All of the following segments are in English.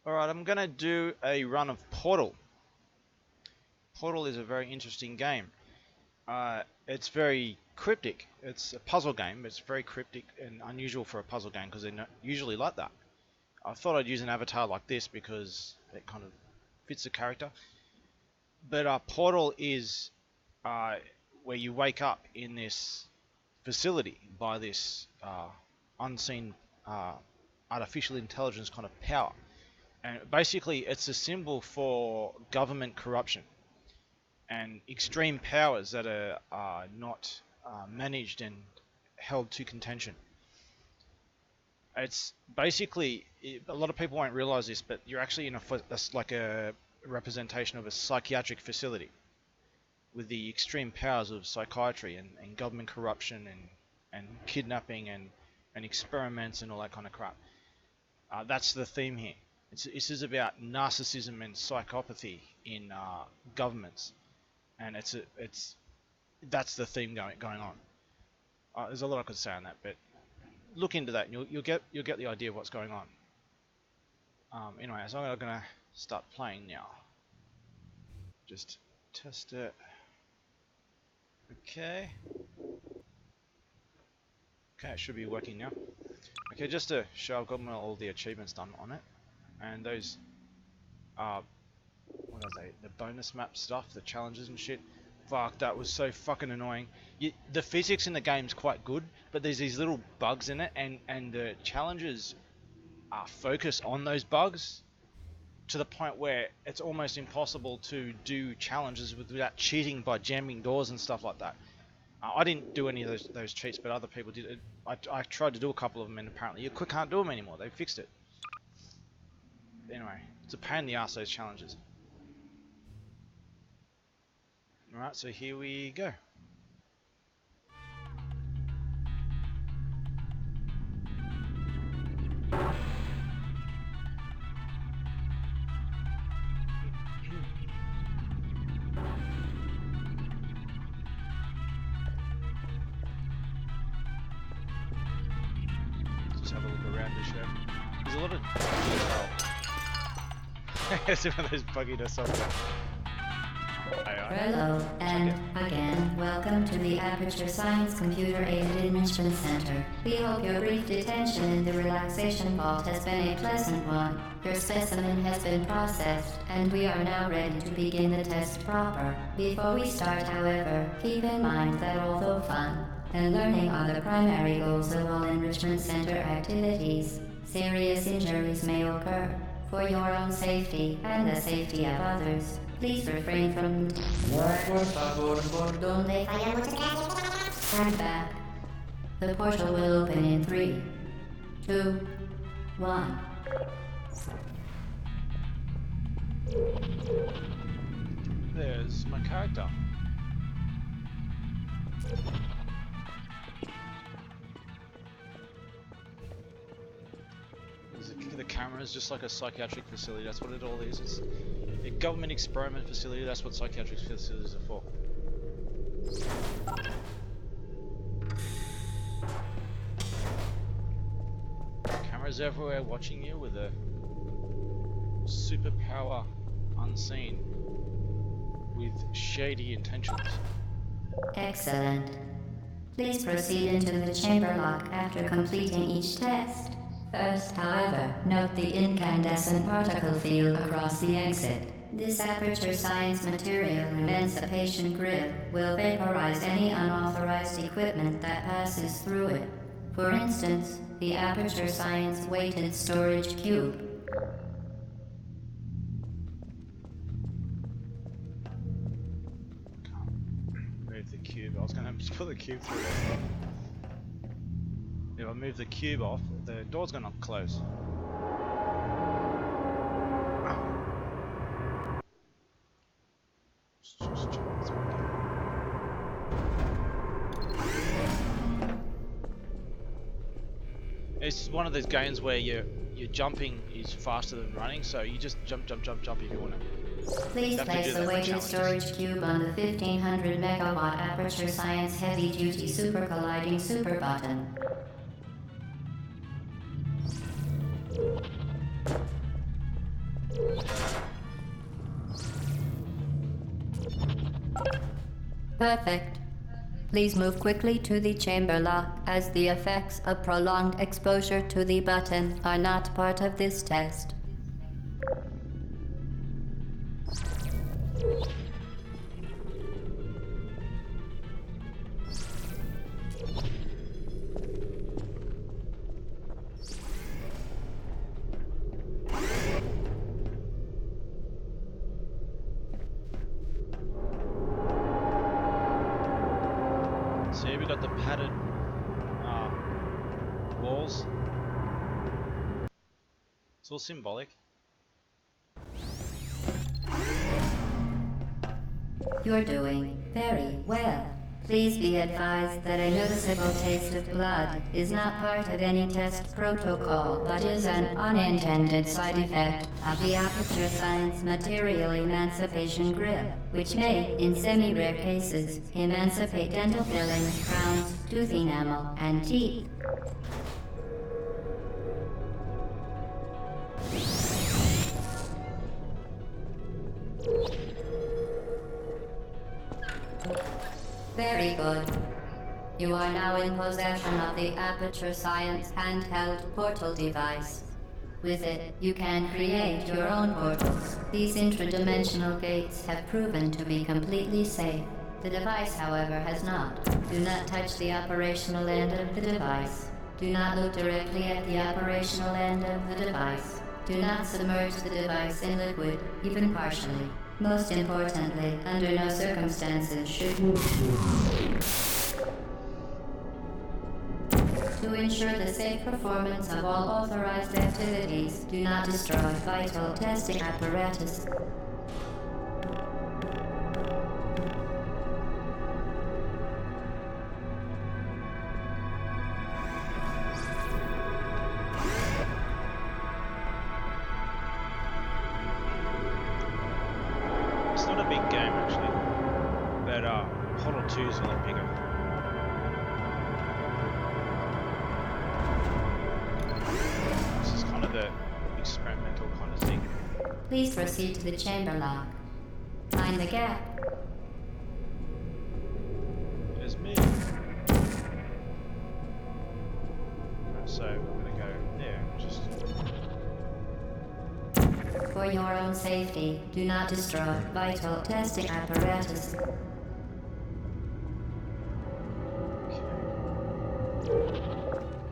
Alright, I'm gonna do a run of Portal. Portal is a very interesting game. It's very cryptic. It's a puzzle game, but it's very cryptic and unusual for a puzzle game because they're not usually like that. I thought I'd use an avatar like this because it kind of fits the character. But Portal is uh, where you wake up in this facility by this unseen artificial intelligence kind of power. And basically, it's a symbol for government corruption and extreme powers that are not managed and held to contention. It's basically, a lot of people won't realize this, but you're actually in like a representation of a psychiatric facility with the extreme powers of psychiatry and government corruption and kidnapping and experiments and all that kind of crap. That's the theme here. This is about narcissism and psychopathy in governments, and that's the theme going on. There's a lot I could say on that, but look into that, and you'll get the idea of what's going on. Anyway, so I'm gonna start playing now. Just test it. Okay. Okay, it should be working now. Okay, just to show I've got all the achievements done on it, and those what are they? The bonus map stuff, the challenges and shit. Fuck, that was so fucking annoying. The physics in the game's quite good, but there's these little bugs in it, and the challenges focus on those bugs to the point where it's almost impossible to do challenges without cheating by jamming doors and stuff like that. I didn't do any of those cheats, but other people did. I tried to do a couple of them, and apparently you can't do them anymore. They fixed it. Anyway, it's a pain in the ass, those challenges. Alright, so here we go. Just have a look around the show. There's a lot of detail. It's one of those bugginess of it. Hello, and again, welcome to the Aperture Science Computer Aided Enrichment Center. We hope your brief detention in the relaxation vault has been a pleasant one. Your specimen has been processed, and we are now ready to begin the test proper. Before we start, however, keep in mind that although fun and learning are the primary goals of all Enrichment Center activities, serious injuries may occur. For your own safety and the safety of others, please refrain from stand back. The portal will open in 3, 2, 1. There's my character. The camera is just like a psychiatric facility. That's what it all is. It's a government experiment facility. That's what psychiatric facilities are for. Cameras everywhere watching you with a superpower unseen with shady intentions. Excellent. Please proceed into the chamber lock after completing each test. First, however, note the incandescent particle field across the exit. This Aperture Science material immense a patient grip will vaporize any unauthorized equipment that passes through it. For instance, the Aperture Science weighted storage cube. Move the cube. I was going to just put the cube through there. If I move the cube off, the door's going to close. Just check this one out. It's one of those games where your jumping is faster than running, so you just jump if you want to. Please place the weighted storage cube on the 1500 megawatt Aperture Science heavy duty super colliding super button. Perfect. Please move quickly to the chamber lock, as the effects of prolonged exposure to the button are not part of this test. So here we got the padded walls. It's all symbolic. You're doing very well. Please be advised that a noticeable taste of blood is not part of any test protocol, but is an unintended side effect of the Aperture Science Material Emancipation Grip, which may, in semi-rare cases, emancipate dental fillings, crowns, tooth enamel, and teeth. Very good. You are now in possession of the Aperture Science handheld portal device. With it, you can create your own portals. These intradimensional gates have proven to be completely safe. The device, however, has not. Do not touch the operational end of the device. Do not look directly at the operational end of the device. Do not submerge the device in liquid, even partially. Most importantly, under no circumstances should to ensure the safe performance of all authorized activities, do not destroy vital testing apparatus. It's not a big game actually, but Portal 2 is a lot bigger. This is kind of the experimental kind of thing. Please proceed to the chamber lock. Find the gap. There's me. So I'm gonna go there. Just For your own safety, do not destroy vital testing apparatus.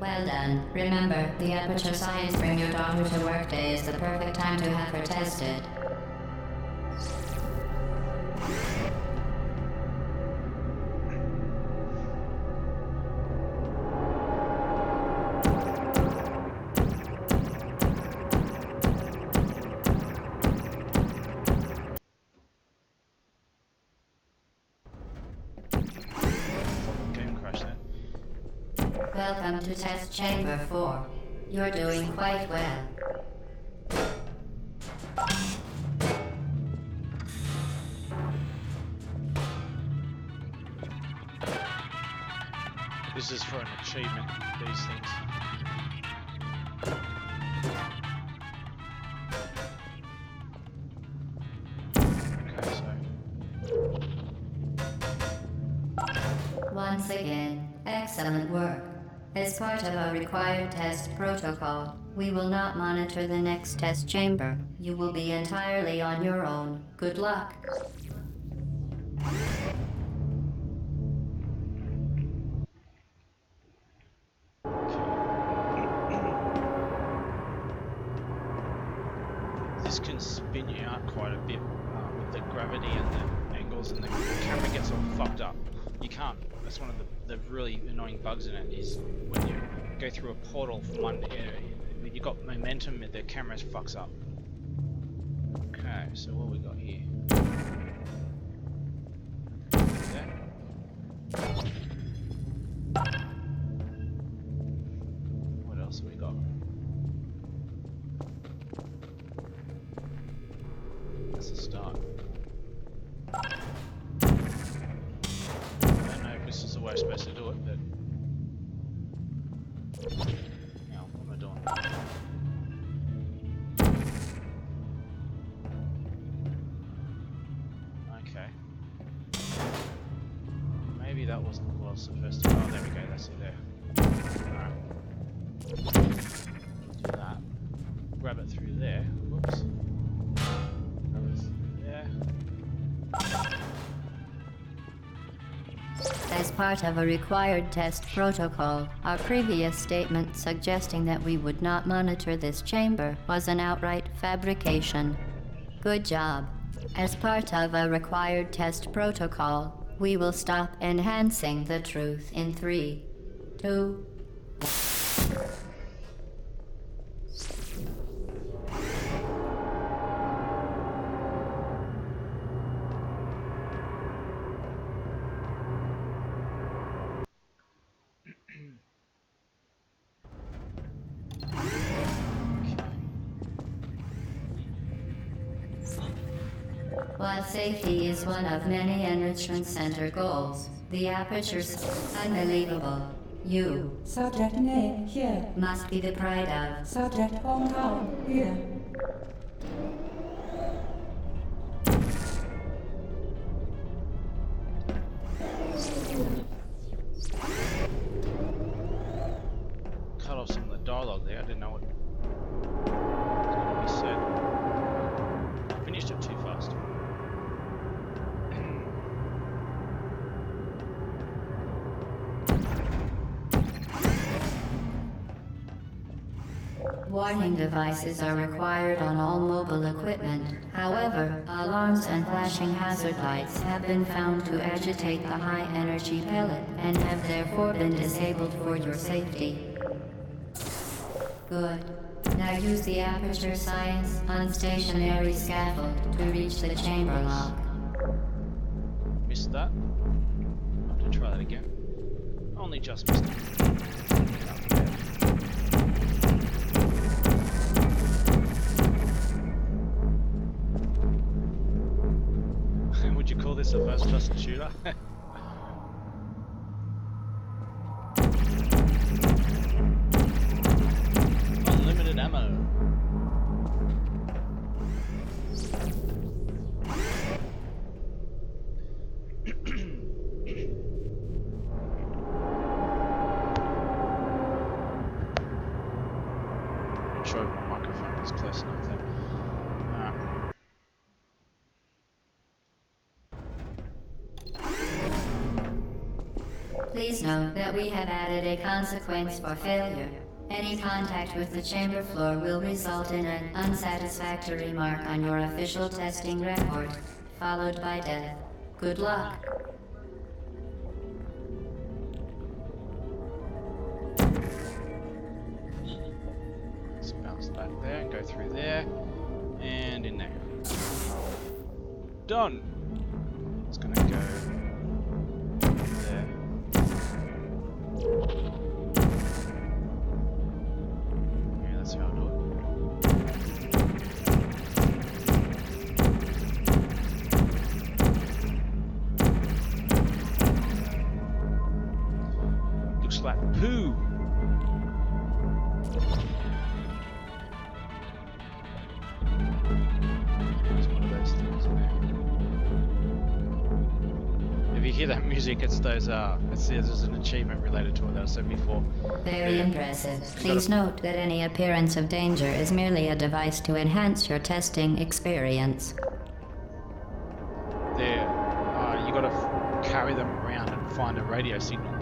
Well done. Remember, the Aperture Science Bring Your Daughter to Work Day is the perfect time to have her tested. game crash there. Welcome to Test Chamber 4. You're doing quite well. This is for an achievement, these things. Okay, so Once again, excellent work. As part of a required test protocol, we will not monitor the next test chamber. You will be entirely on your own. Good luck. this can spin you out quite a bit with the gravity and the angles, and the camera gets all fucked up. You can't. That's one of the really annoying bugs in it, is when you go through a portal from one when you got momentum, the camera fucks up. Okay, so what we got here? What else have we got? That's a start. I don't know if this is the way I'm supposed to do it, but now what am I doing? Okay. was supposed to. Oh, there we go. That's it there. Alright. Do that. Grab it through there. Whoops. Grab it through there. As part of a required test protocol, our previous statement suggesting that we would not monitor this chamber was an outright fabrication. Good job. As part of a required test protocol, we will stop enhancing the truth in 3, 2, While safety is one of many Enrichment Center goals, the Aperture's unbelievable. You Subject name here. must be the pride of. Subject hometown here. Cut off some of the dialogue there. I didn't know what was going to be said. I finished it too fast. Warning devices are required on all mobile equipment. However, alarms and flashing hazard lights have been found to agitate the high-energy pellet and have therefore been disabled for your safety. Good. Now use the Aperture Science unstationary scaffold to reach the chamber lock. Missed that. I'll have to try that again. Only just missed it. Would you call this a first-person shooter? Unlimited ammo. Not sure if my microphone is close enough there. Please note that we have added a consequence for failure. Any contact with the chamber floor will result in an unsatisfactory mark on your official testing record, followed by death. Good luck. Let's bounce back there and go through there. And in there. Done! It's gonna go there. Yeah, that's how I'll do it. Looks like poo! It's one of those things in there. If you hear that music, it's those, there's an achievement related to it that I said before. Very impressive. Please note that any appearance of danger is merely a device to enhance your testing experience. There, you gotta carry them around and find a radio signal.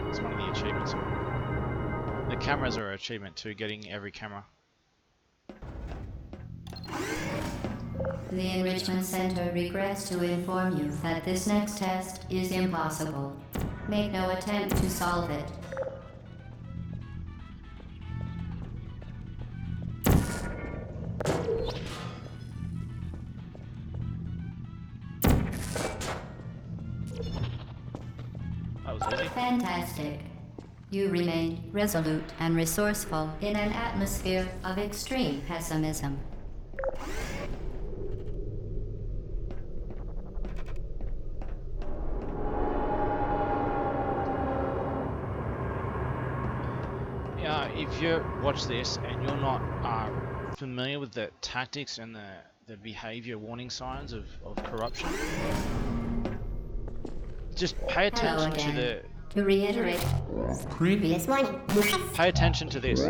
It's one of the achievements. The cameras are an achievement too, getting every camera. The Enrichment Center regrets to inform you that this next test is impossible. Make no attempt to solve it. That was easy. Fantastic. You remained resolute and resourceful in an atmosphere of extreme pessimism. If you watch this and you're not familiar with the tactics and the behavior warning signs of corruption, just pay Hello attention to again. the. To reiterate, Previous warning. Pay attention to this.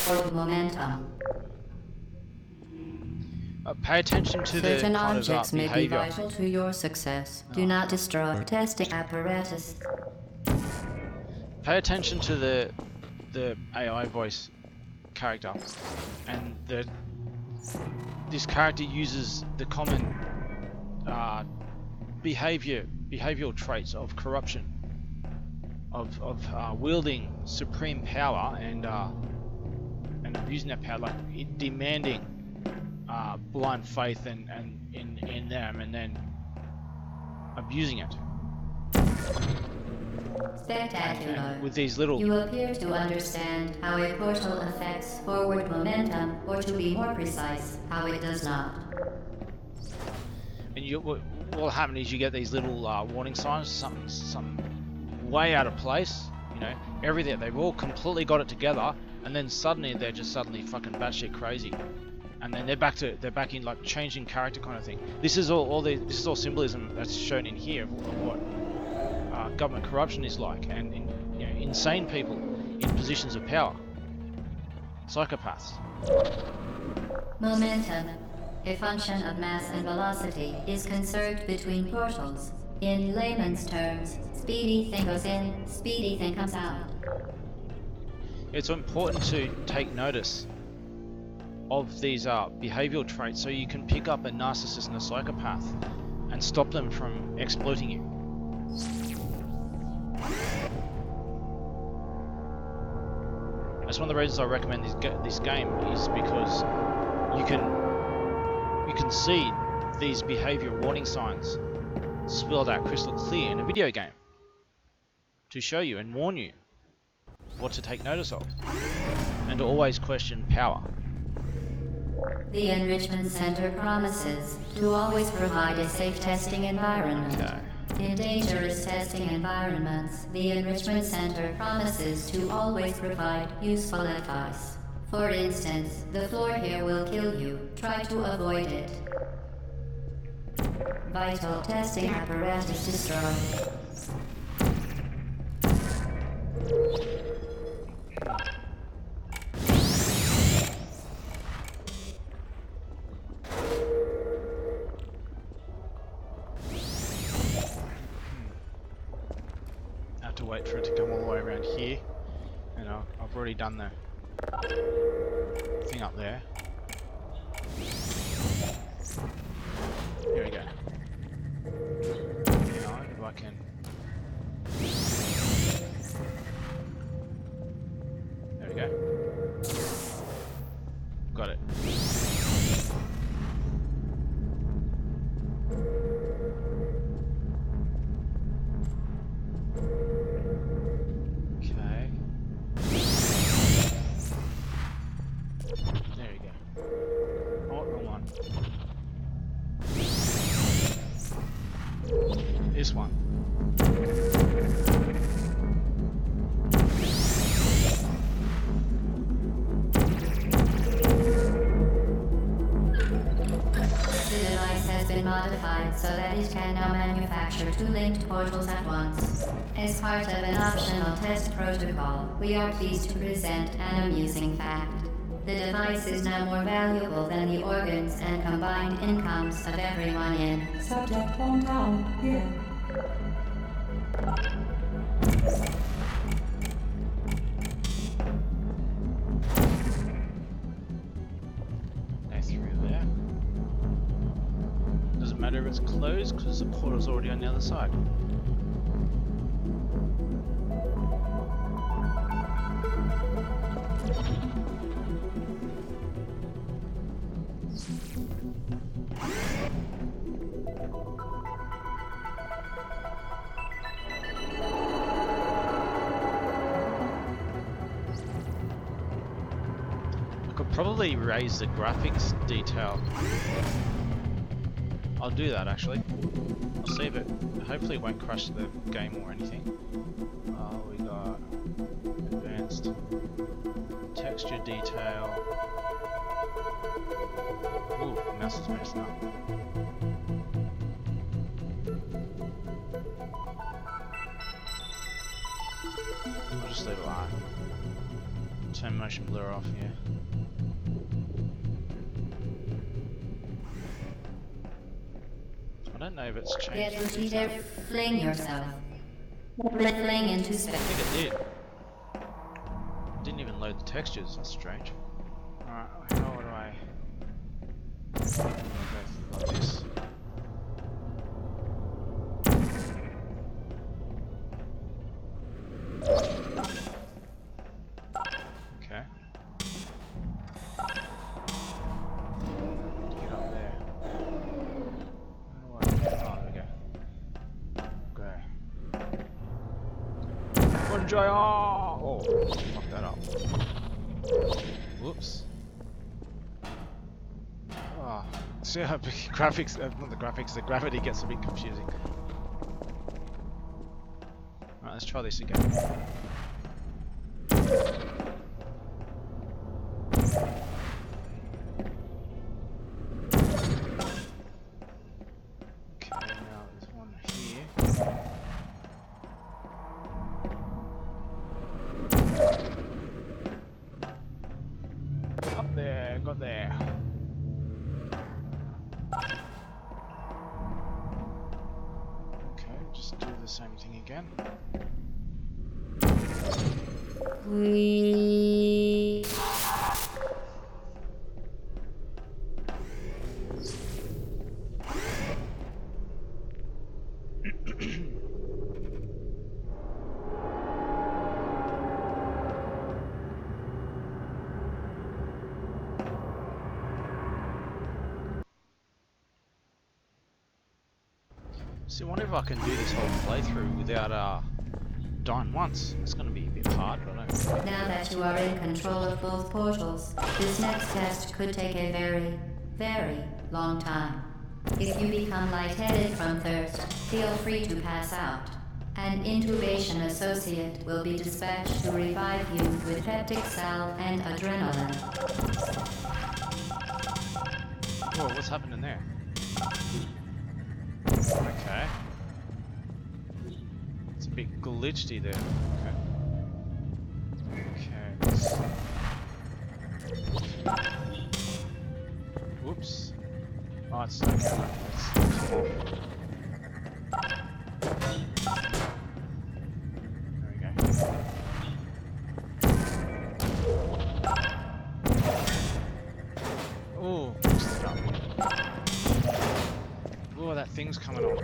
forward momentum. Pay attention to the Certain kind objects of may be behavior. vital to your success. Do not destroy testing apparatus. Pay attention to the AI voice character, and this character uses the common behavioral traits of corruption, of wielding supreme power and abusing that power, like demanding blind faith and in them, and then abusing it Spectacular. with these little. You appear to understand how a portal affects forward momentum, or to be more precise, how it does not. And what'll happen is you get these little warning signs, something way out of place. You know, everything. They've all completely got it together, and then suddenly they're just suddenly fucking batshit crazy, and then they're back in like changing character kind of thing. This is this is all symbolism that's shown in here of what government corruption is like, and insane people in positions of power, psychopaths. Momentum, a function of mass and velocity, is conserved between portals. In layman's terms, speedy thing goes in, speedy thing comes out. It's important to take notice of these behavioral traits so you can pick up a narcissist and a psychopath and stop them from exploiting you. That's one of the reasons I recommend this game, is because you can see these behavior warning signs spelled out crystal clear in a video game to show you and warn you what to take notice of, and to always question power. The Enrichment Center promises to always provide a safe testing environment. Okay. In dangerous testing environments, the Enrichment Center promises to always provide useful advice. For instance, the floor here will kill you. Try to avoid it. Vital testing apparatus destroyed. I have to wait for it to come all the way around here, and I've already done the thing up there. Here we go. Now, if I can. There we go. Got it. Okay. There we go. Oh, wrong one. This one. The device has been modified so that it can now manufacture two linked portals at once. As part of an optional test protocol, we are pleased to present an amusing fact. The device is now more valuable than the organs and combined incomes of everyone in. Subject hometown here. Go through there. Doesn't matter if it's closed because the portal's already on the other side. I could probably raise the graphics detail. I'll do that actually. I'll save it. Hopefully it won't crash the game or anything. We got advanced texture detail. Ooh, mouse is messed up. just leave it like that. Turn motion blur off here. I don't know if it's changed. Get to either fling yourself. Fling into I space. think it did. Didn't even load the textures, that's strange. Alright, how do I go like this? Okay. Get up there. How do I get there we go. Okay. Enjoy! Oh, fuck that up. Whoops. Oh, see how big graphics, not the graphics, the gravity gets a bit confusing. Alright, let's try this again. Okay, now there's one here. Up there, got there. Okay, just do the same thing again. We. See, I wonder if I can do this whole playthrough without dying once. It's going to be a bit hard, but I don't. Now that you are in control of both portals, this next test could take a very, very long time. If you become lightheaded from thirst, feel free to pass out. An intubation associate will be dispatched to revive you with peptic salve and adrenaline. Whoa, what's happening there? Okay. It's a bit glitchy there. Okay. Whoops. Oh, it's okay. There we go. Oh, stuck. Oh, that thing's coming on.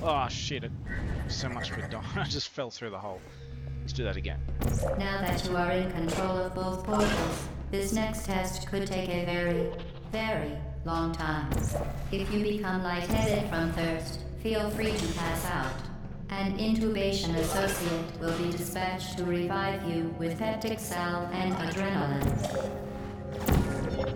Oh shit, so much for dying. I just fell through the hole. Let's do that again. Now that you are in control of both portals, this next test could take a very, very long time. If you become lightheaded from thirst, feel free to pass out. An intubation associate will be dispatched to revive you with peptic salve and adrenaline.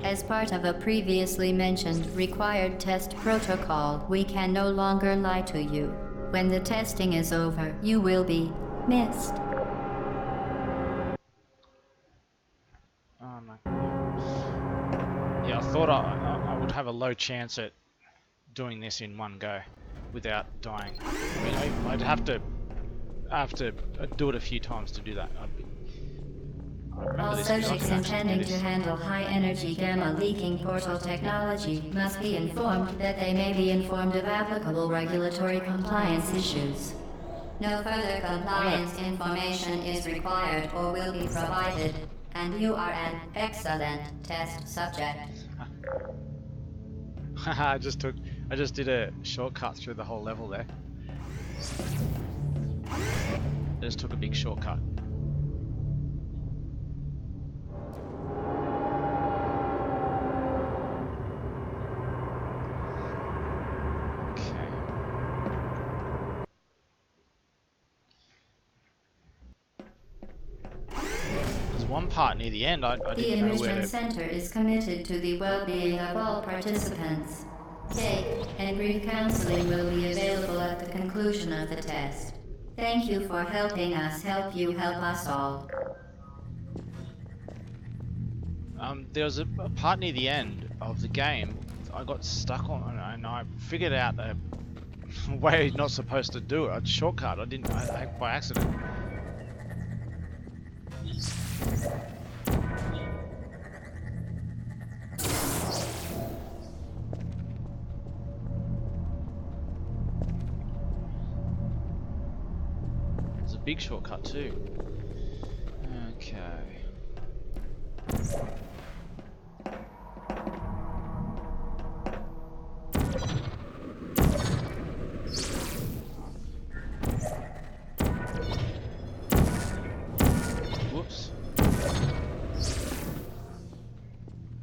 As part of a previously mentioned required test protocol, we can no longer lie to you. When the testing is over, you will be missed. Oh no. Yeah, I thought I would have a low chance at doing this in one go without dying. I mean, I'd have to do it a few times to do that. All subjects intending to handle high-energy gamma-leaking portal technology must be informed that they may be informed of applicable regulatory compliance issues. No further compliance information is required or will be provided, and you are an excellent test subject. I just did a shortcut through the whole level there. I just took a big shortcut. One part near the end, I The didn't know where Enrichment to... Center is committed to the well-being of all participants. Safe and brief counseling will be available at the conclusion of the test. Thank you for helping us help you help us all. There was a part near the end of the game I got stuck on, and I figured out a way not supposed to do it. A shortcut. I by accident. big shortcut too. Okay. Whoops.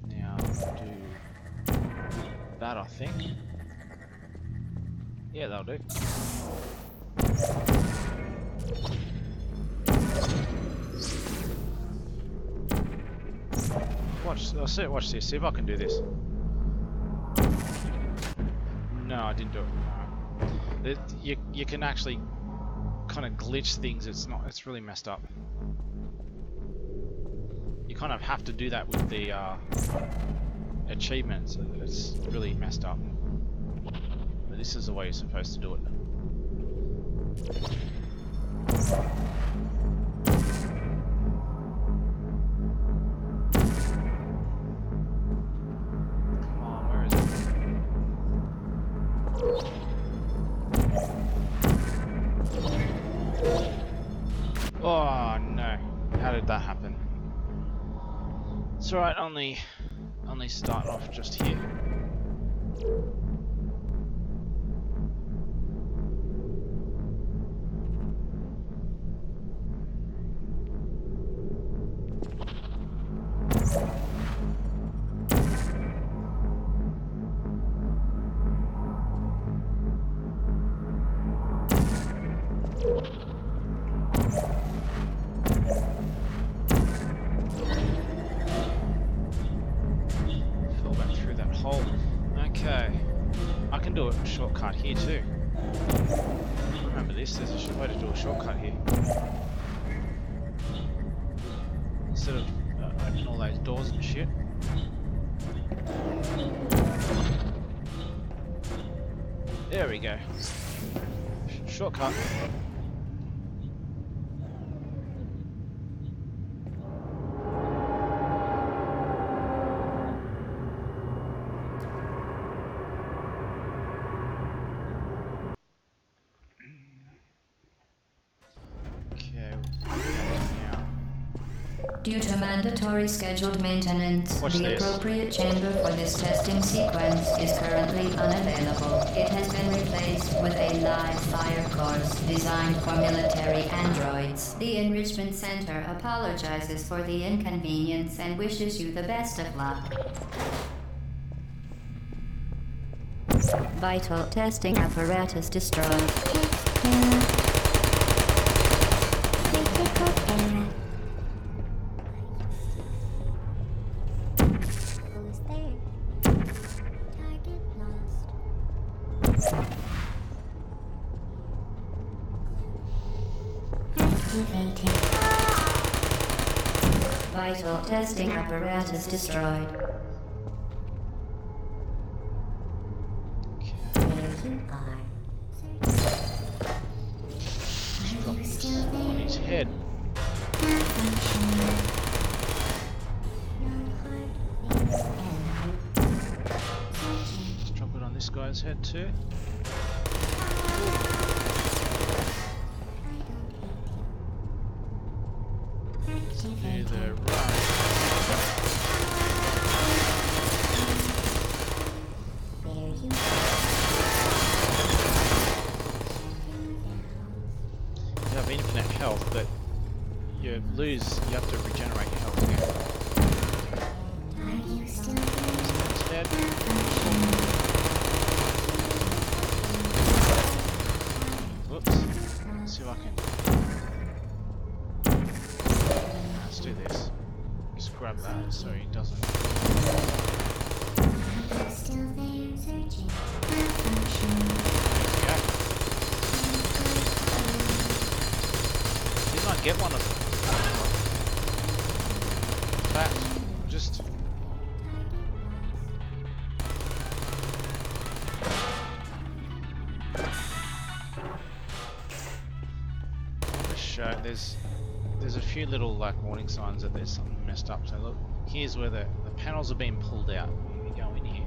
Now do that, I think. Yeah, that'll do. Watch this. See if I can do this. No, I didn't do it. You can actually kind of glitch things. It's really messed up. You kind of have to do that with the achievements. It's really messed up. But this is the way you're supposed to do it. Oh no, how did that happen? It's alright, only start off just here. Shortcut here too. Remember this, there's a way to do a shortcut here. Instead of opening all those doors and shit. There we go. Shortcut. Due to mandatory scheduled maintenance, the appropriate chamber for this testing sequence is currently unavailable. It has been replaced with a live fire course designed for military androids. The Enrichment Center apologizes for the inconvenience and wishes you the best of luck. Vital testing apparatus destroyed. Vital testing apparatus destroyed. On his head. Let's drop it on this guy's head too. Do the run. You have infinite health, but you have to regenerate your health again. He's dead. Whoops. Let's see if I can. Let's do this. Just grab that so he doesn't. Didn't I get one of them? That just. Show there's a few little like warning signs that there's something messed up. So look, here's where the panels are being pulled out. You go in here.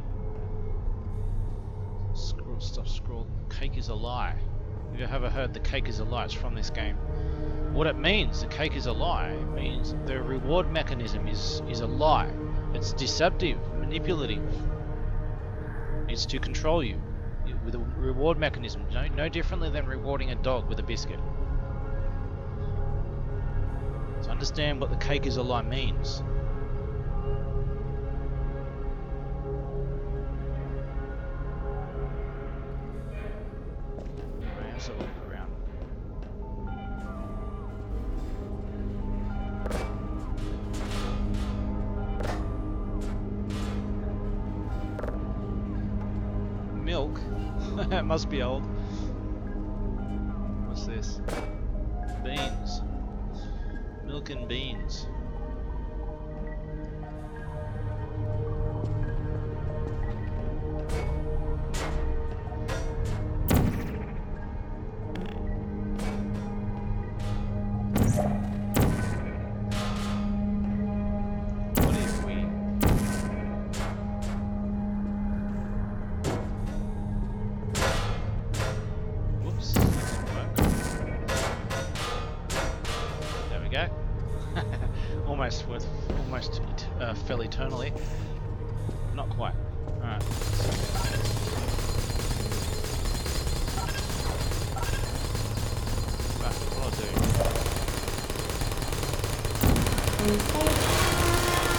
Scroll, stop scroll. Cake is a lie. Have you ever heard the cake is a lie? It's from this game. What it means, the cake is a lie, means the reward mechanism is a lie. It's deceptive, manipulative. It's to control you with a reward mechanism, no differently than rewarding a dog with a biscuit. So understand what the cake is a lie means. Alright, let's have a look around. Milk? It must be old. What's this? Beans. Milk and beans. What if we... Whoops, that didn't work. There we go. Almost fell eternally. Not quite. Alright. Right, what I'll do.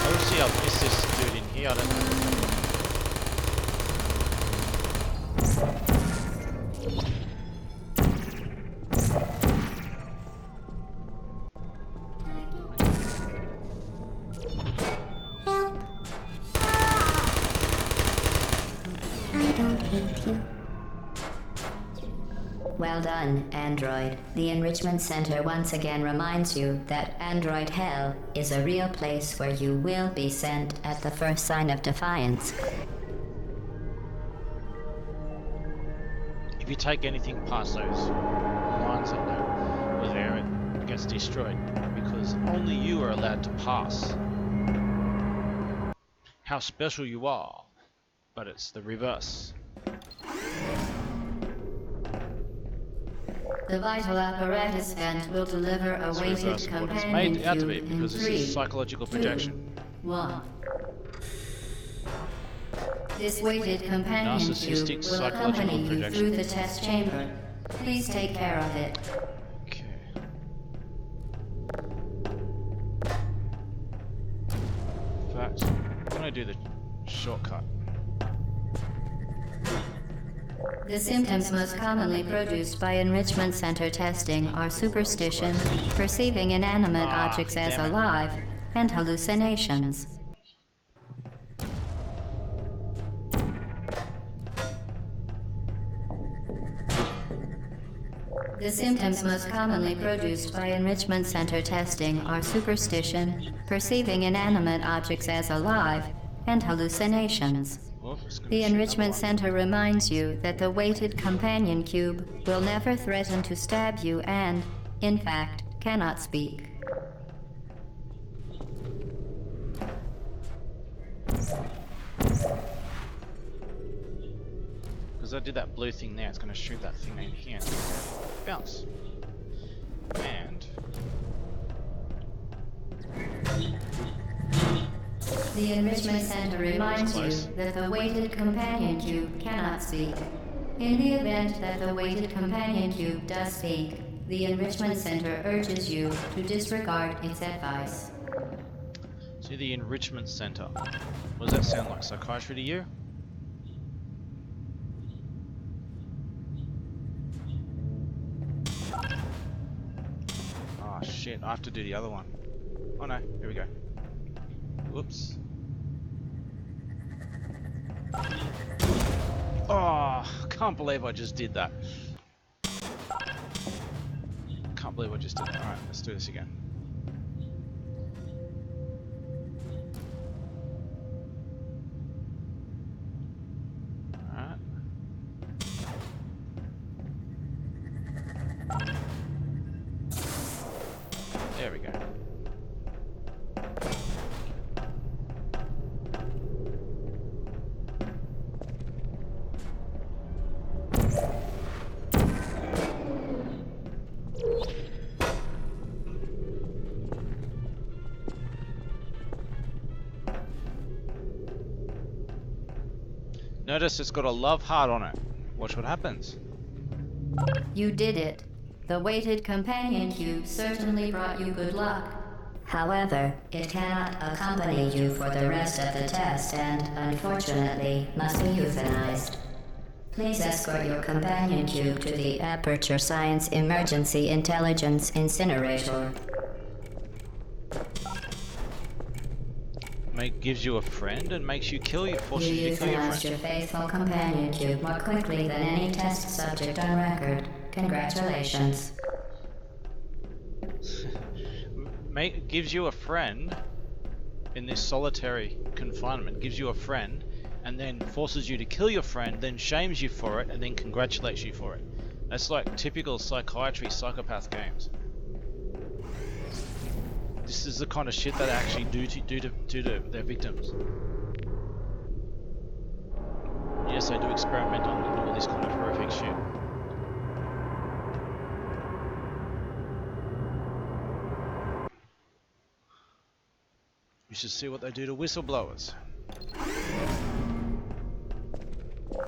Obviously I've missed this dude in here, I don't know. I don't hate you. Well done, Android. The Enrichment Center once again reminds you that Android Hell is a real place where you will be sent at the first sign of defiance. If you take anything past those lines up there, it gets destroyed, because only you are allowed to pass. How special you are, but it's the reverse. The vital apparatus vent will deliver a It's the weighted reverse of what it's companion made out to be, cube in because this 3, is psychological projection. 2, 1. This weighted companion Narcissistic cube will psychological accompany you projection. through the test chamber. Please take care of it. Okay. In fact, I'm gonna do the shortcut. The symptoms most commonly produced by Enrichment Center testing are superstition, perceiving inanimate objects as damn it. alive, and hallucinations. The symptoms most commonly produced by Enrichment Center testing are superstition, perceiving inanimate objects as alive, and hallucinations. Oh, it's gonna The shoot Enrichment another one. Center reminds you that the weighted companion cube will never threaten to stab you and, in fact, cannot speak. Because I did that blue thing there, it's going to shoot that thing in here. Bounce. And... The Enrichment Center reminds you Close. that the weighted companion cube cannot speak. In the event that the weighted companion cube does speak, the Enrichment Center urges you to disregard its advice. see the Enrichment Center. What does that sound like? Psychiatry to you? Oh shit, I have to do the other one. Oh no, here we go. Whoops. Oh, can't believe I just did that. Can't believe I just did that. Alright, let's do this again. Alright. There we go. Notice it's got a love heart on it. Watch what happens. You did it. The weighted companion cube certainly brought you good luck. However, it cannot accompany you for the rest of the test and, unfortunately, must be euthanized. Please escort your companion cube to the Aperture Science Emergency Intelligence Incinerator. Gives you a friend and makes you forces You you to kill your euthanized friend. your faithful companion cube more quickly than any test subject on record. Congratulations. Gives you a friend in this solitary confinement. Gives you a friend, and then forces you to kill your friend, then shames you for it, and then congratulates you for it. That's like typical psychiatry psychopath games. This is the kind of shit that they actually do to their victims. Yes, they do experiment on all this kind of horrific shit. You should see what they do to whistleblowers.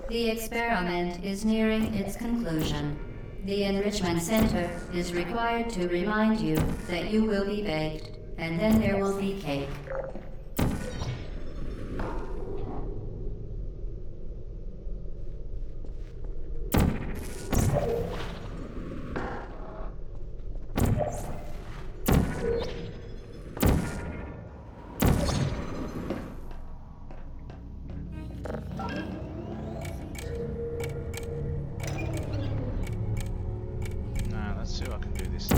The experiment is nearing its conclusion. The Enrichment Center is required to remind you that you will be baked, and then there will be cake. Let's see if I can do this.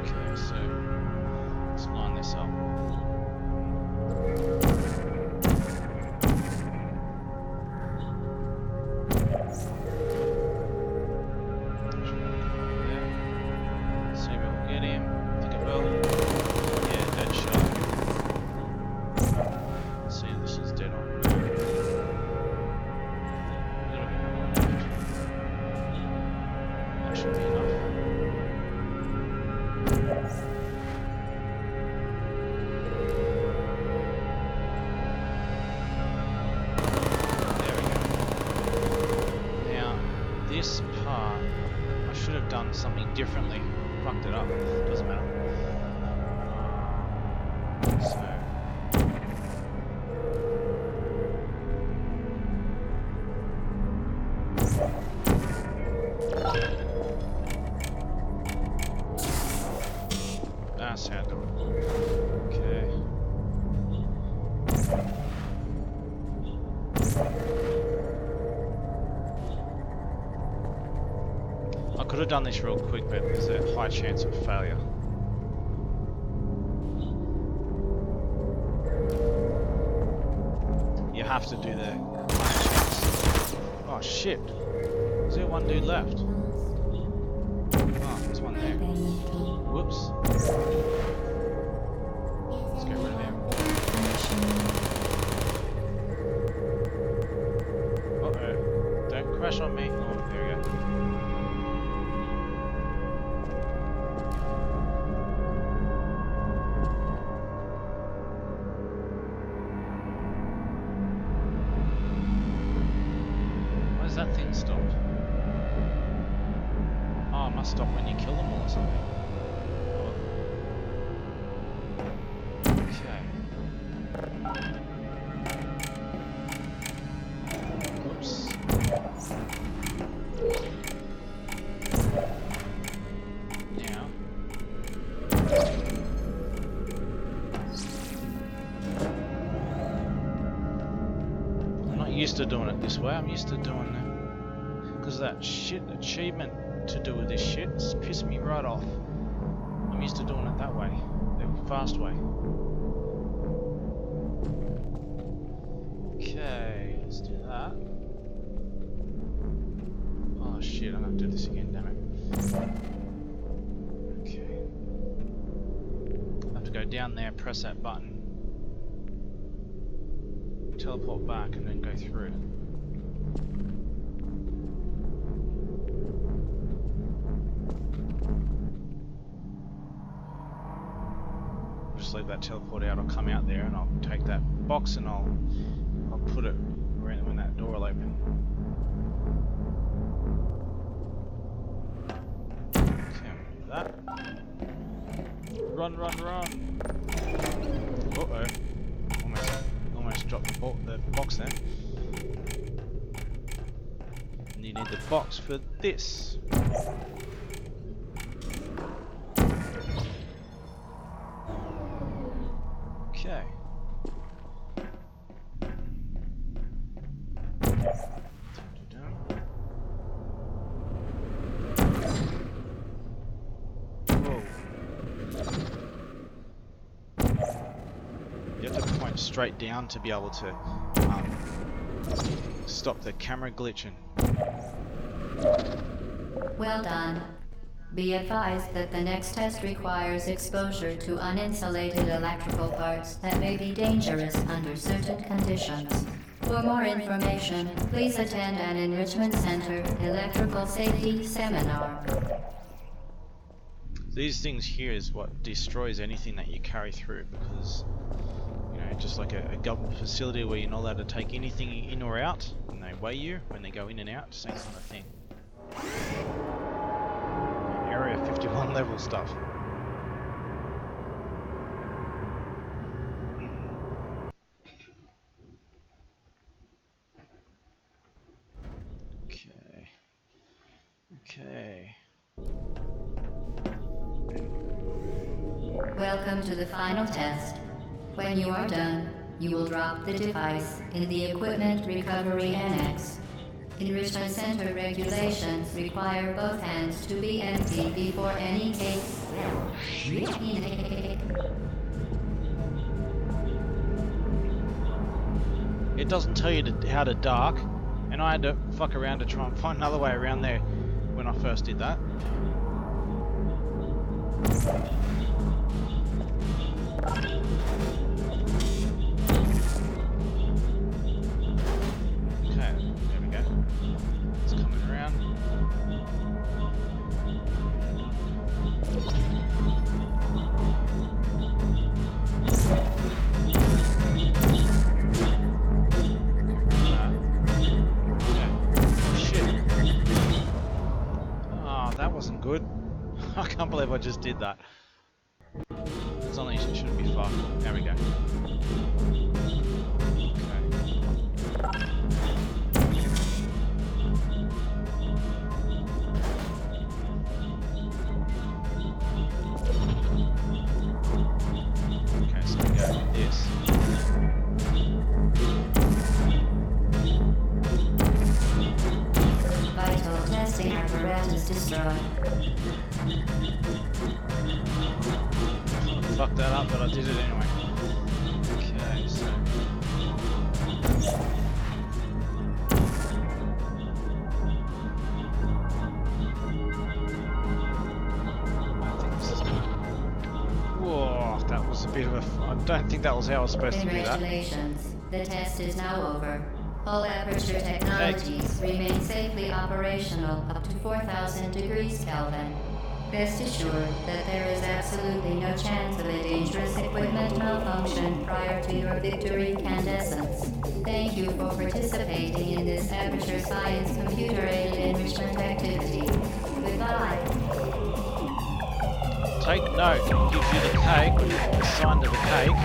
Okay, so let's line this up. This part, I should have done something differently. Fucked it up. Doesn't matter. That's how I do it. Okay. I could have done this real quick, but there's a high chance of failure. You have to do the high chance. Oh shit! Is there one dude left? Oh, there's one there. Whoops. Let's get rid of him. Uh-oh. Don't crash on me. Oh, there we go. That thing stopped. Oh, it must stop when you kill them all or something. Okay. Oops. Now. I'm not used to doing it this way. I'm used to doing it because that shit achievement to do with this shit it's pissed me right off. I'm used to doing it that way, the fast way. Okay, let's do that. Oh shit, I'm gonna do this again, damn it. Okay. I have to go down there, press that button. teleport back and then go through. Just leave that teleport out. I'll come out there and I'll take that box and I'll put it when that door will open. Okay, I'll do that. Run, run, run! Uh-oh. Almost dropped the box there. And you need the box for this. Okay. Whoa. You have to point straight down to be able to stop the camera glitching. Well done. Be advised that the next test requires exposure to uninsulated electrical parts that may be dangerous under certain conditions. For more information, please attend an Enrichment Center Electrical Safety Seminar. These things here is what destroys anything that you carry through, because, you know, just like a government facility where you're not allowed to take anything in or out, and they weigh you when they go in and out, same kind of thing. Area 51 level stuff. Okay. Welcome to the final test. When you are done, you will drop the device in the Equipment Recovery Annex. Enrichment Center regulations require both hands to be empty before any case. It doesn't tell you how to dark, and I had to fuck around to try and find another way around there when I first did that. Okay, there we go. It's coming around. Wasn't good. I can't believe I just did that. It's only it shouldn't be far. There we go. Okay, so we go with this. Vital testing apparatus destroyed. Fucked that up, but I did it anyway. Okay, so. I think this is good. Whoa, that was a bit of a. I don't think that was how I was supposed to do that. Congratulations. The test is now over. All Aperture technologies remain safely operational up to 4,000 degrees Kelvin. Rest assured that there is absolutely no chance of a dangerous equipment malfunction prior to your victory incandescence. Thank you for participating in this Aperture Science computer-aided enrichment activity. Goodbye. Take note, it gives you the cake, the sign to the cake.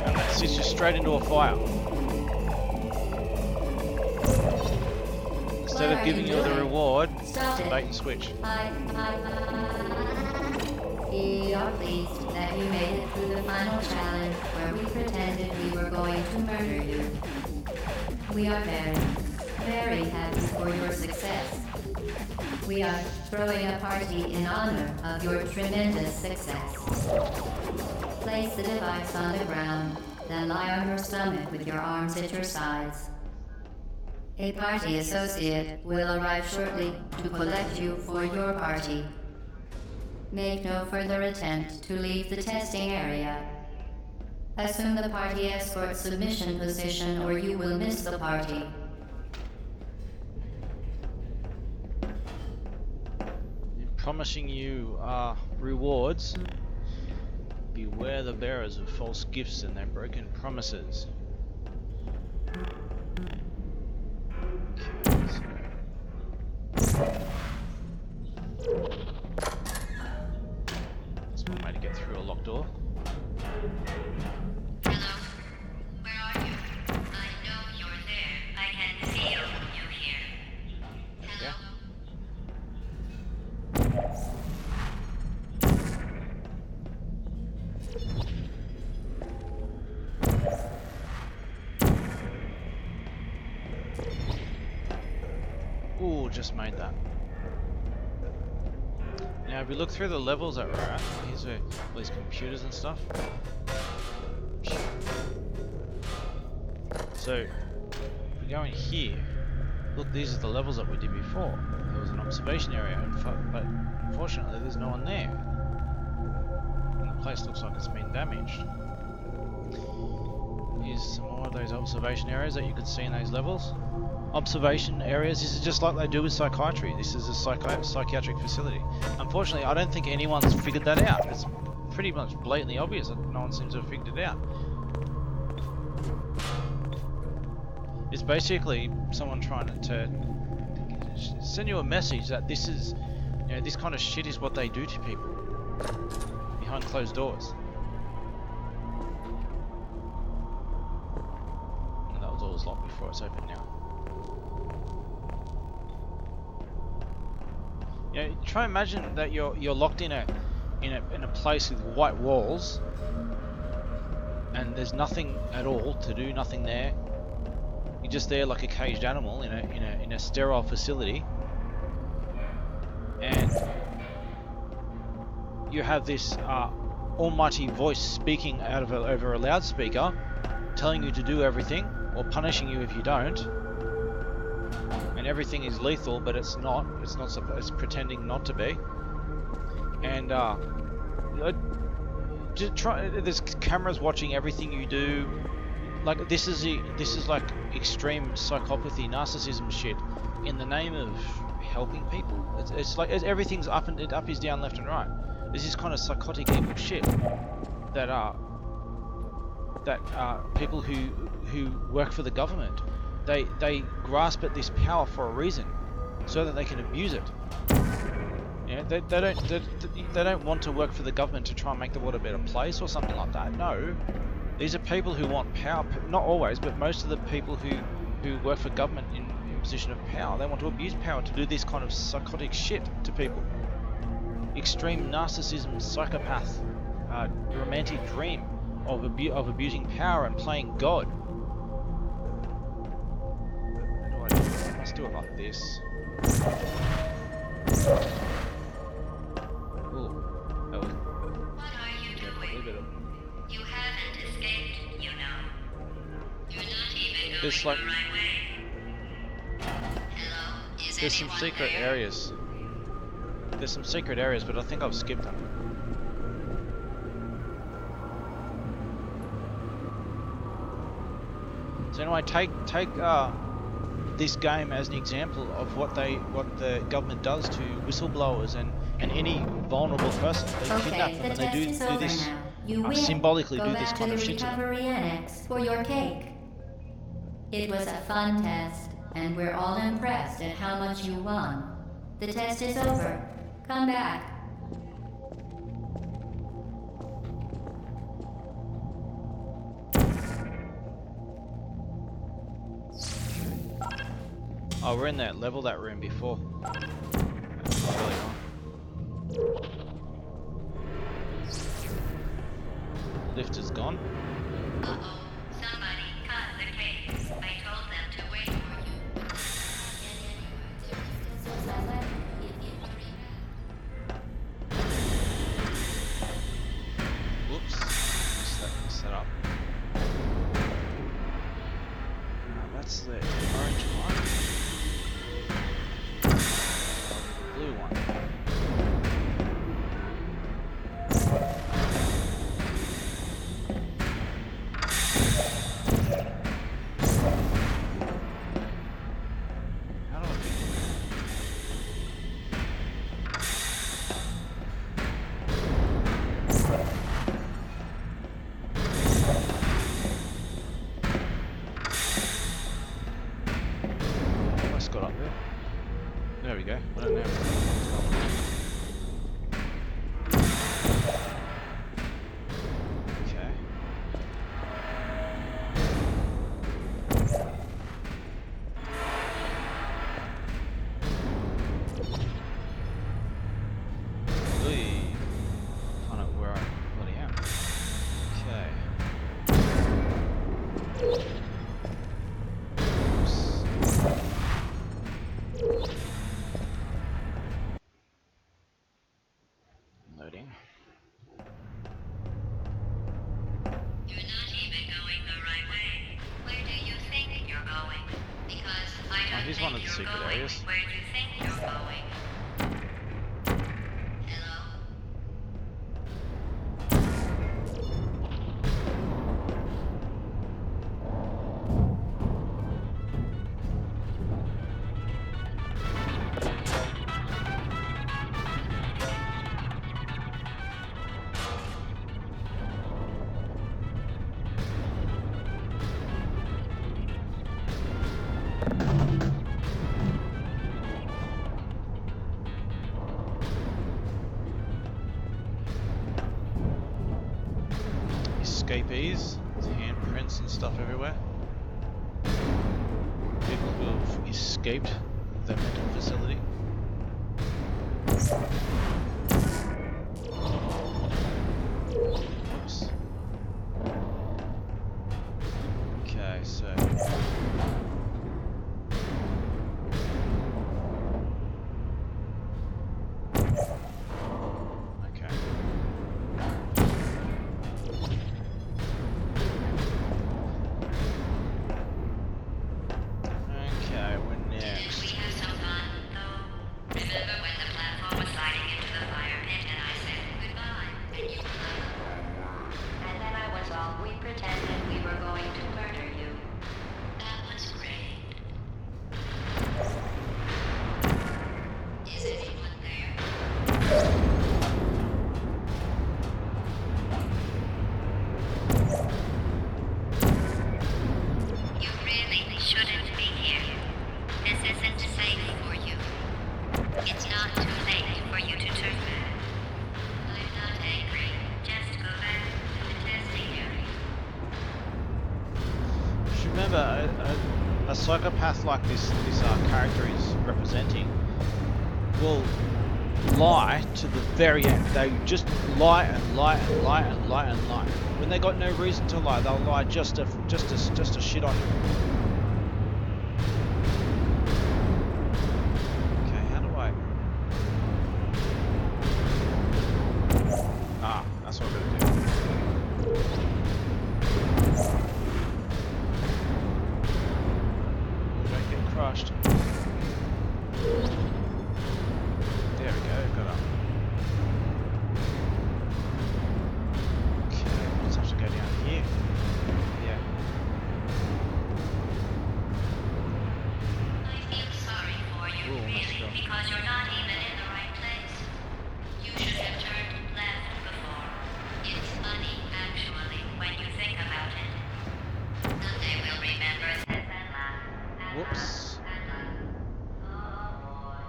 And that sits you straight into a fire. Instead of giving you the reward, it's a bait and switch. We are pleased that you made it through the final challenge where we pretended we were going to murder you. We are very, very happy for your success. We are throwing a party in honor of your tremendous success. Place the device on the ground, then lie on your stomach with your arms at your sides. A party associate will arrive shortly to collect you for your party. Make no further attempt to leave the testing area. Assume the party escort submission position or you will miss the party. Promising you rewards. Beware the bearers of false gifts and their broken promises. Okay, that's one way to get through a locked door. Hello? Where are you? I know you're there. I can feel you here. Yeah. Ooh, just made that. Now, if we look through the levels that we're at, here's all these computers and stuff. So, if we go in here, look, these are the levels that we did before. There was an observation area, but unfortunately there's no one there. And the place looks like it's been damaged. Here's some more of those observation areas that you can see in those levels. Observation areas, this is just like they do with psychiatry. This is a psychiatric facility. Unfortunately, I don't think anyone's figured that out. It's pretty much blatantly obvious that no one seems to have figured it out. It's basically someone trying to send you a message that this is, you know, this kind of shit is what they do to people behind closed doors. And that was always locked before it's open now. You know, try and imagine that you're locked in a place with white walls, and there's nothing at all to do, nothing there. You're just there like a caged animal in a sterile facility, and you have this almighty voice speaking out of over a loudspeaker, telling you to do everything or punishing you if you don't. And everything is lethal, but it's not. It's not. It's pretending not to be. And just try. There's cameras watching everything you do. Like this is like extreme psychopathy, narcissism shit in the name of helping people. It's like everything's up is down, left and right. This is kind of psychotic evil shit that people who work for the government. They grasp at this power for a reason, so that they can abuse it. You know, they don't want to work for the government to try and make the world a better place or something like that. No, these are people who want power. Not always, but most of the people who work for government in a position of power, they want to abuse power to do this kind of psychotic shit to people. Extreme narcissism, psychopath, romantic dream of abusing power and playing God. Let's do it like this. Ooh, that was... What are you doing? You haven't escaped, you know. You're not even There's going like... the right way. Hello? Is There's some anyone secret there? areas. There's some secret areas, but I think I've skipped them. So anyway, take this game as an example of what the government does to whistleblowers and any vulnerable person. They kidnap Okay, them the and they test do is over this now. You win. symbolically Go do back this kind to of the shit to them. recovery annex for your cake. It was a fun test, and we're all impressed at how much you won. The test is over. Come back. Oh, we're in that level, that room before. That's early on. Lift is gone. Uh-oh. Somebody cut the cake. I told them to wait for you. Whoops. Messed that up. That's the orange one. Blue one. loading. You're not even going the right way. Where do you think you're going? Because I don't here's think one of the you're secret going areas. where you think you're going. Hello? Escapees, there's handprints and stuff everywhere. People who have escaped the mental facility. Oops. Okay, so okay. Okay, we're next. We have some fun, though. Remember when the platform was sliding into the fire pit and I said goodbye, and you cried? And then I was all, we pretended we were going to murder you. That was great. Is anyone there? You really shouldn't be here. This isn't safe for you. It's not too late for you to turn back. I'm not angry. Just go back to the testing area. Just remember, a psychopath like this character is representing will lie to the very end. They just lie and lie and lie and lie and lie. When they got no reason to lie, they'll lie just to shit on you. Okay, how do I? Ah, that's what I'm gonna do. Don't get crushed. There we go, got up. Okay, we'll just have to go down here. Yeah. I feel sorry for you, Ooh, let's really, go. because you're not even in the right place. You should have turned left before. It's funny, actually, when you think about it. Someday we'll remember this and laugh. And Whoops. laugh, and laugh. Oh boy.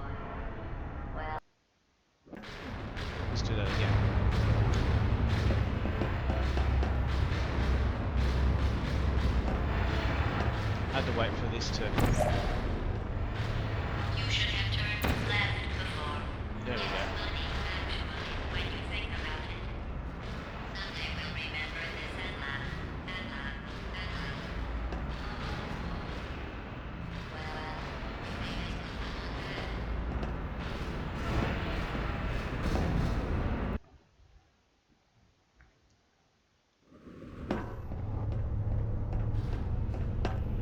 Well. Let's do that again. Had to wait for this to. You should have turned left before. There we It's go. funny, actually, when you think about it. Someday we'll remember this and laugh, and laugh, and laugh. Well, maybe it's not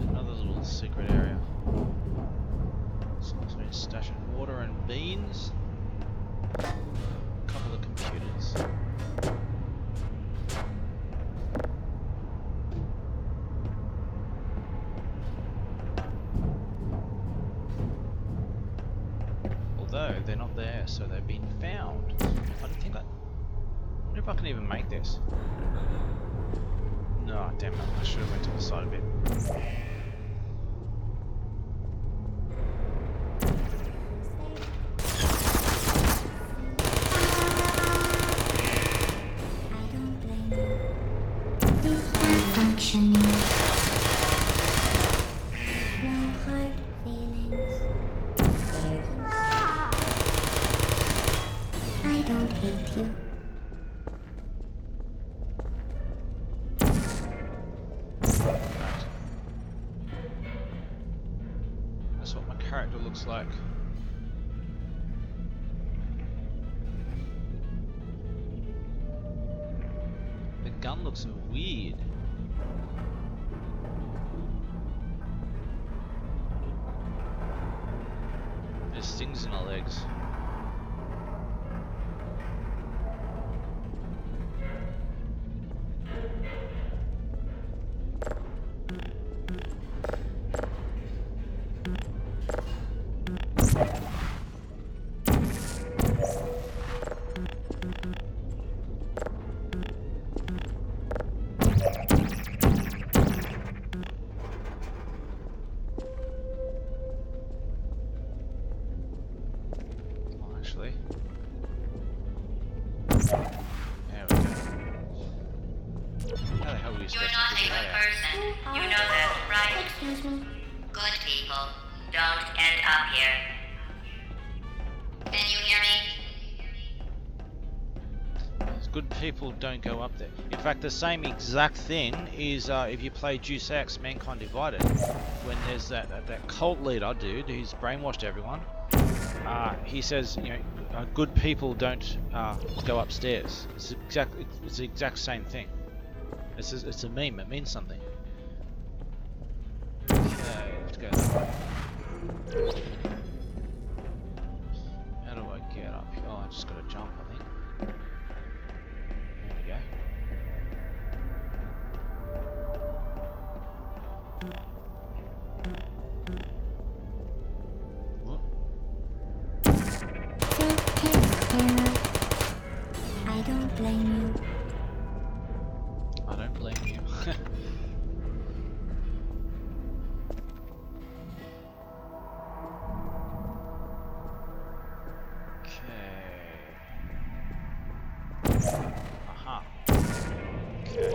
Another little secret area. Someone's been stashing water and beans. A couple of computers. Although they're not there, so they've been found. I don't think I wonder if I can even make this. No, damn it, I should have went to the side a bit. I don't blame you. These are functioning. No hard feelings. I don't hate you. Right. That's what my character looks like. gun looks weird. There's stings in her legs. Actually. There we go. How the hell are you supposed You're to not a figure good that out? person. You know that, right? Excuse me. Good people don't end up here. Can you hear me? Good people don't go up there. In fact, the same exact thing is if you play Deus Ex: Mankind Divided, when there's that cult leader dude who's brainwashed everyone. He says, you know, good people don't go upstairs. It's the exact same thing. It's a meme. It means something. Okay, let's go that way. How do I get up here? Oh, I just gotta jump, I think. There we go. What? I don't blame you. I don't blame you. Okay. Aha. Okay.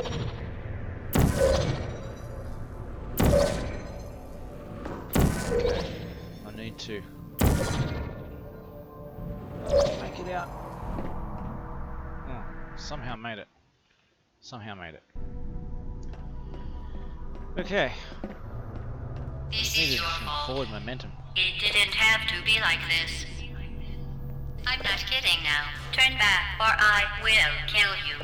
Okay. I need to make it out. Oh, somehow made it. Somehow made it. Okay. This Needed is your some fault. forward momentum. It didn't have to be like this. I'm not kidding now. Turn back or I will kill you.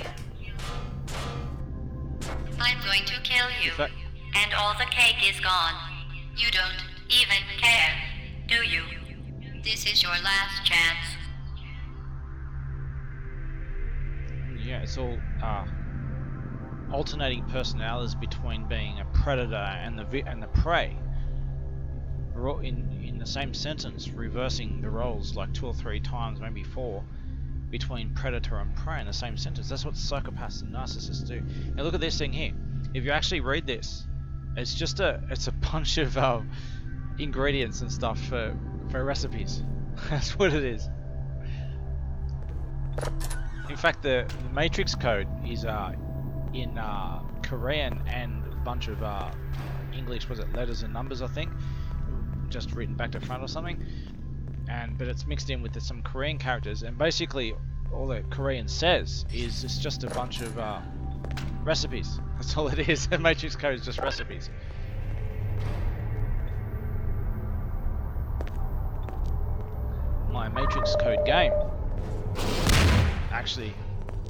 I'm going to kill you. In fact- And all the cake is gone. You don't even care, do you? This is your last chance. Yeah, it's all alternating personalities between being a predator and the prey. We're all in the same sentence, reversing the roles like 2 or 3 times, maybe 4, between predator and prey in the same sentence. That's what psychopaths and narcissists do. Now look at this thing here. If you actually read this, it's a bunch of ingredients and stuff for recipes. That's what it is. In fact, the matrix code is in Korean and a bunch of English, was it letters and numbers, I think, just written back to front or something. But it's mixed in with some Korean characters, and basically all that Korean says is it's just a bunch of recipes. That's all it is. The matrix code is just recipes. My matrix code game actually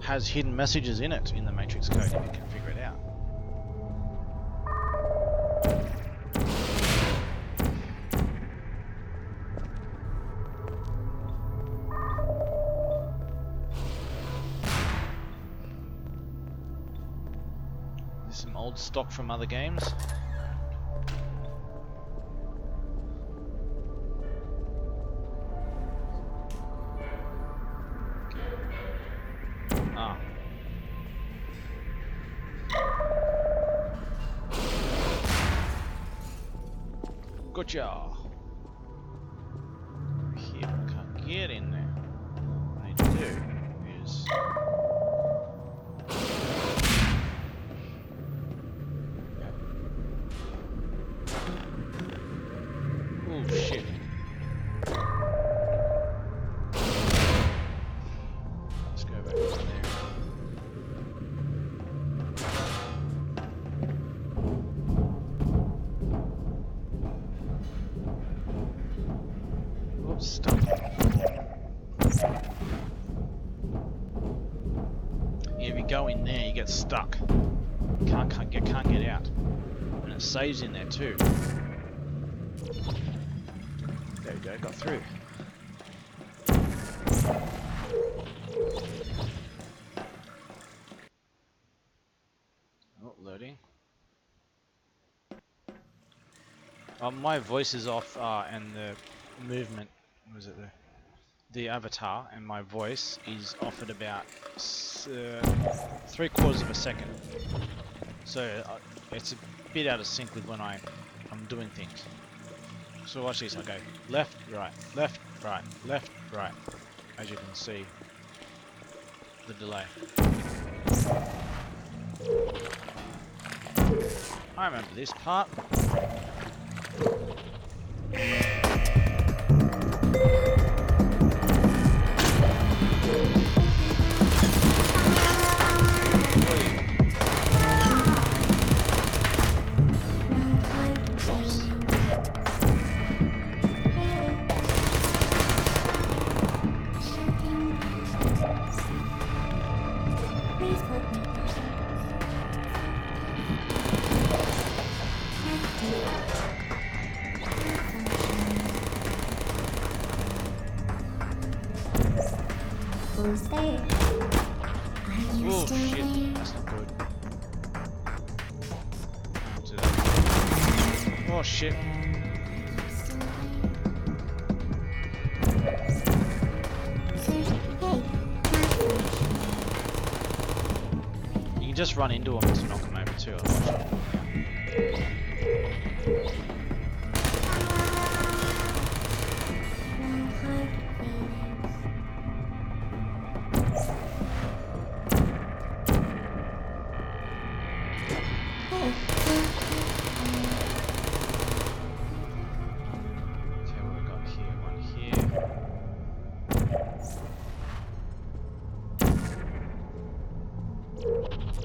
has hidden messages in it in the matrix code if you can figure it out. There's some old stock from other games. Ah. Gotcha. Here, I can't get in there. What I need to do is oh shit. Let's go back in there. Oops, stuck. you go in there, you get stuck. Can't get out. And it saves in there too. There we go, got through. Oh, loading. My voice is off, and the movement, was it the avatar, and my voice is off at about 3/4 of a second. So it's a bit out of sync with when I'm doing things. So watch this, I go left, right, left, right, left, right. As you can see, the delay. I remember this part. Who's there? Are you Oh still shit, there? that's not good. Can't do that. Oh shit. You can just run into them to knock them over too. Okay, what we got here? One here.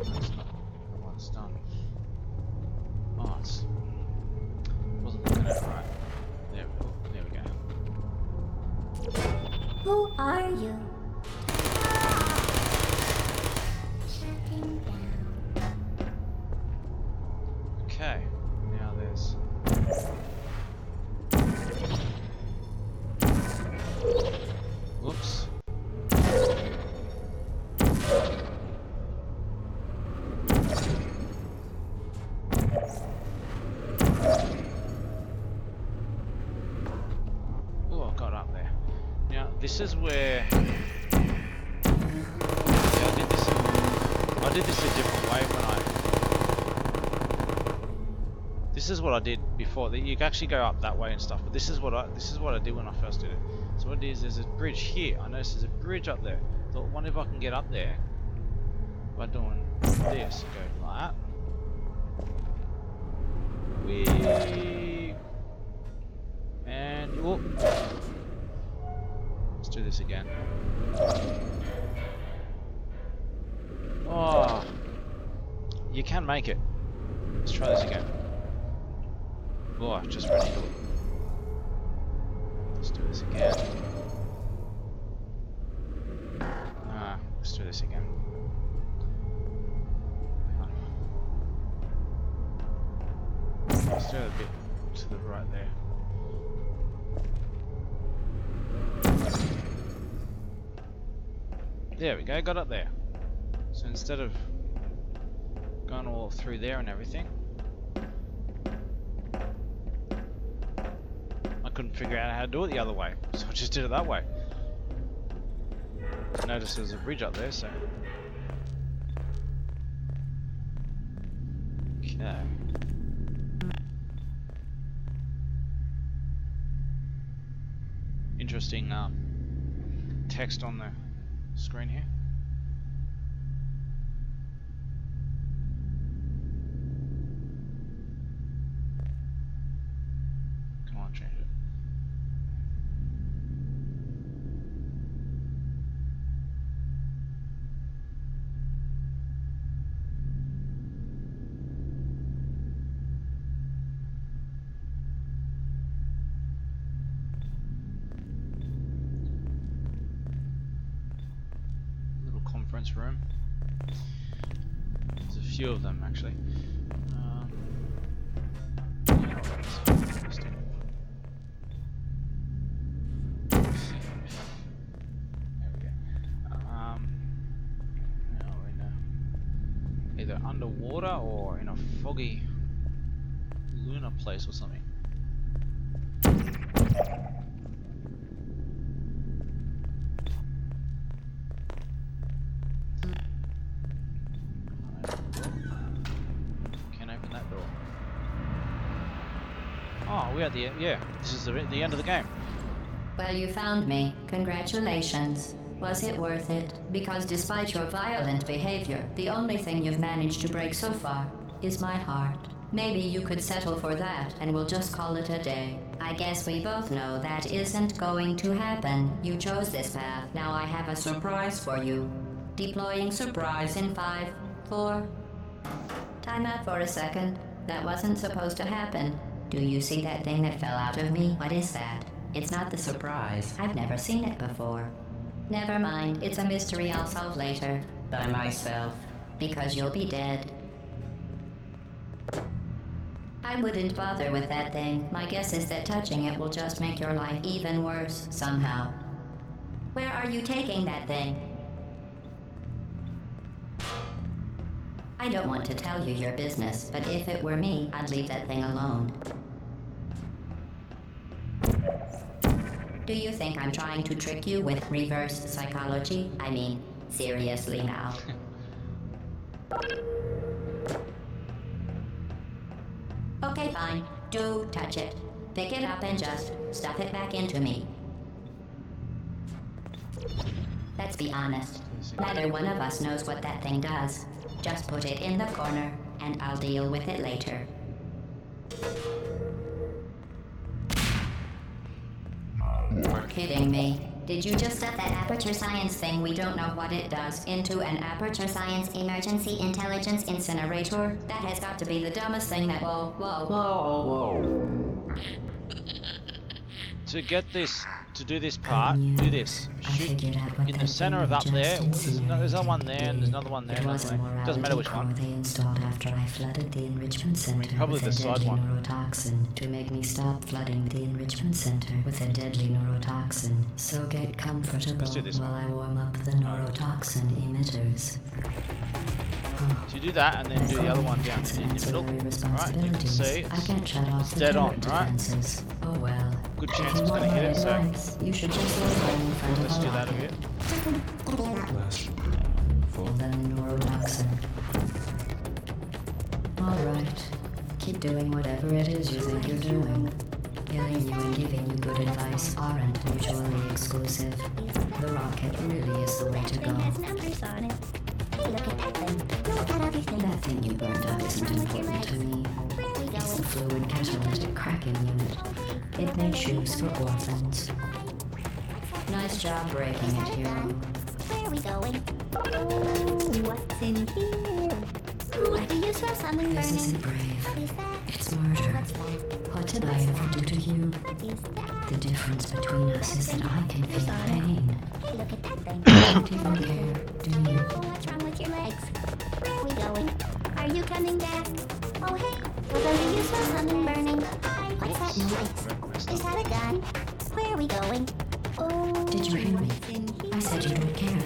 That's not what it's done. Oh, it's wasn't looking at it right. There we go. Who are you? Okay, now there's. Whoops. Oh, I got up there. Now this is where. I did this a different way when I. This is what I did before. You can actually go up that way and stuff, but this is what I did when I first did it. So what it is, there's a bridge here. I noticed there's a bridge up there. So I wonder if I can get up there by doing this. Go like that. Whee! And whoop. Let's do this again. Oh, you can make it. Let's try this again. Oh, I just ran into it. Let's do this again. Let's do this again. Let's do it a bit to the right there. There we go, got up there. So instead of going all through there and everything, I couldn't figure out how to do it the other way, so I just did it that way. Notice there's a bridge up there, so. Okay. Interesting text on the screen here. Come on, change it. Little conference room. There's a few of them actually. Either underwater or in a foggy lunar place or something. Can't open that door. Oh, we're at the end. Yeah, this is the end of the game. Well, you found me. Congratulations. Was it worth it? Because despite your violent behavior, the only thing you've managed to break so far is my heart. Maybe you could settle for that and we'll just call it a day. I guess we both know that isn't going to happen. You chose this path. Now I have a surprise for you. Deploying surprise in 5, 4... Time out for a second. That wasn't supposed to happen. Do you see that thing that fell out of me? What is that? It's not the surprise. I've never seen it before. Never mind, it's a mystery I'll solve later. By myself. Because you'll be dead. I wouldn't bother with that thing. My guess is that touching it will just make your life even worse, somehow. Where are you taking that thing? I don't want to tell you your business, but if it were me, I'd leave that thing alone. Do you think I'm trying to trick you with reverse psychology? I mean, seriously now. Okay, fine. Do touch it. Pick it up and just stuff it back into me. Let's be honest. Neither one of us knows what that thing does. Just put it in the corner, and I'll deal with it later. You're kidding me. Did you just set that Aperture Science thing, we don't know what it does, into an Aperture Science Emergency Intelligence Incinerator? That has got to be the dumbest thing that... Whoa. To get this, to do this part, do this. Shoot in the center of up there. There's another one there, and there's another one there. Doesn't matter which one. They installed after I flooded the enrichment center Probably with the a side deadly one. neurotoxin to make me stop flooding the enrichment center with a deadly neurotoxin. So get comfortable Let's do this while one. I warm up the neurotoxin emitters. So you do that, and then do the other one down in the middle. Right, you can see I can't shut off it's the dead on, turret right? defenses. Oh well. Good If chance you it's want gonna hit my it, so advice, you should just lay down in front let's of do a that a rocket. bit. And then neurotoxin. Alright. Keep doing whatever it is you think you're doing. Killing you and giving you good advice aren't mutually exclusive. The rocket really is the way to go. Has numbers on it. Hey, look at that thing. Look at other things. That thing you burned up isn't important to me. Where are we It's the going? fluid catalytic cracking unit. It makes shoes for orphans. Nice job breaking it, hero. Where are we going? Oh, what's in here? What do you smell something This burning? isn't brave. What is that? It's murder. What's that? What did I ever do to you? What is that? The difference between us is that I can feel pain. Hey, look at that thing. You don't even care, do you? Oh, what's wrong with your legs? Where are we going? Are you coming back? Oh, hey. Well, do you smell something burning? What's that noise? Is that a gun? Where are we going? Oh, Did you hear me? what's in here? I said you don't care.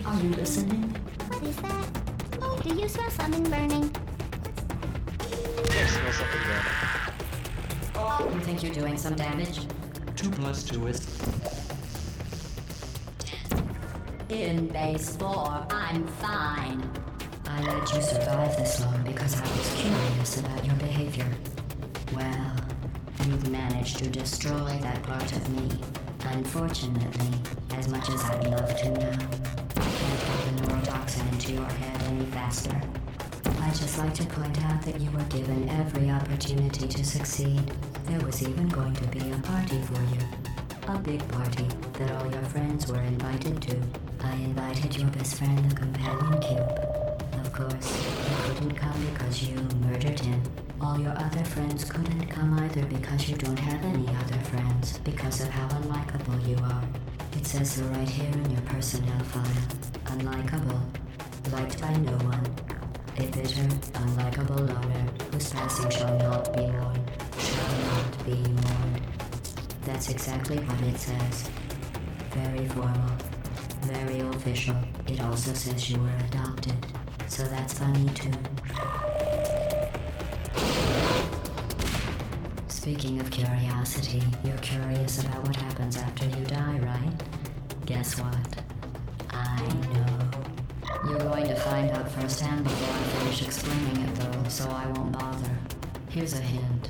Are you listening? What is that? Oh, do you smell something burning? Yes, smells something burning. You think you're doing some damage? 2 plus 2 is... In base 4, I'm fine. I let you survive this long because I was curious about your behavior. Well, you've managed to destroy that part of me. Unfortunately, as much as I'd love to now, I can't put the neurotoxin into your head any faster. I'd just like to point out that you were given every opportunity to succeed. There was even going to be a party for you. A big party that all your friends were invited to. I invited your best friend, the companion cube. Of course, he couldn't come because you murdered him. All your other friends couldn't come either because you don't have any other friends, because of how unlikable you are. It says so right here in your personnel file. Unlikable. liked by no one. A bitter, unlikable loner whose passing shall not be mourned, shall not be mourned. That's exactly what it says. Very formal, very official. It also says you were adopted, so that's funny too. Speaking of curiosity, you're curious about what happens after you die, right? Guess what? I know. You're going to find out firsthand before I finish explaining it though, so I won't bother. Here's a hint.